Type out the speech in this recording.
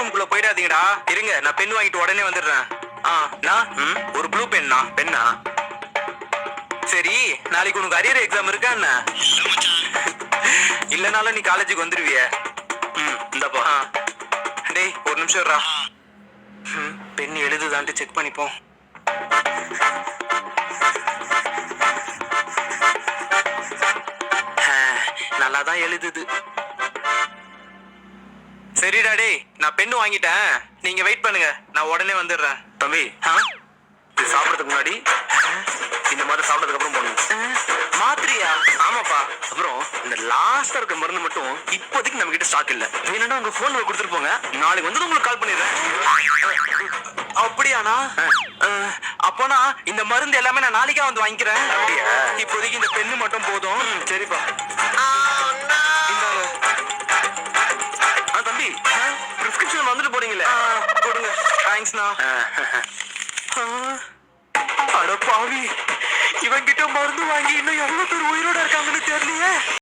ரூம்குள்ள போயிடாதீங்கடா. இருங்க, நான் பென் வாங்கிட்டு உடனே வந்துடுறேன். நான் ஒரு ப்ளூ பென்னா. பென்னா? சரி, நாளைக்கு உனக்கு அரியர் எக்ஸாம் இருக்கா என்ன? இல்லனாலும் நீ காலேஜுக்கு வந்துருவிய. இந்தப்பா. டேய், ஒரு நிமிஷம் இருடா. பெண் எழுதுதான்ட்டு செக் பண்ணிப்போம். நல்லாதான் எழுதுது. சரிடா டேய், நான் பெண்ணு வாங்கிட்டேன். நீங்க வெயிட் பண்ணுங்க, நான் உடனே வந்துடுறேன். தம்பி, இது சாப்பிடறதுக்கு முன்னாடி இந்த மாதிரி சாப்பிட்டதுக்கு அப்புறம் போடணும். மாத்திரியா? ஆமாப்பா. அப்புறம் இந்த லாஸ்டா இருக்க மருந்து மட்டும் இப்போதைக்கு நம்ம கிட்ட ஸ்டாக் இல்ல. வேணும்னா உங்க போன்ல கொடுத்துட்டு போங்க, நாளைக்கு வந்து உங்களுக்கு கால் பண்ணிடுறேன். அப்படியாண்ணா? அப்போனா இந்த மருந்து எல்லாமே நான் நாளைக்கா வந்து வாங்கிக்கிறேன். அப்படியா? இப்போதைக்கு இந்த பெண்ணு மட்டும் போதும். சரிப்பா. தம்பி, பிரிஸ்கிரிப்ஷன் வந்துட்டு போறீங்களே, கொடுங்க. தேங்க்ஸ்ண்ணா. அட பாவி, இவன் கிட்ட மருந்து வாங்கி இன்னும் எவ்வளவு பேர் உயிரோட இருக்காங்கன்னு தெரியலையே.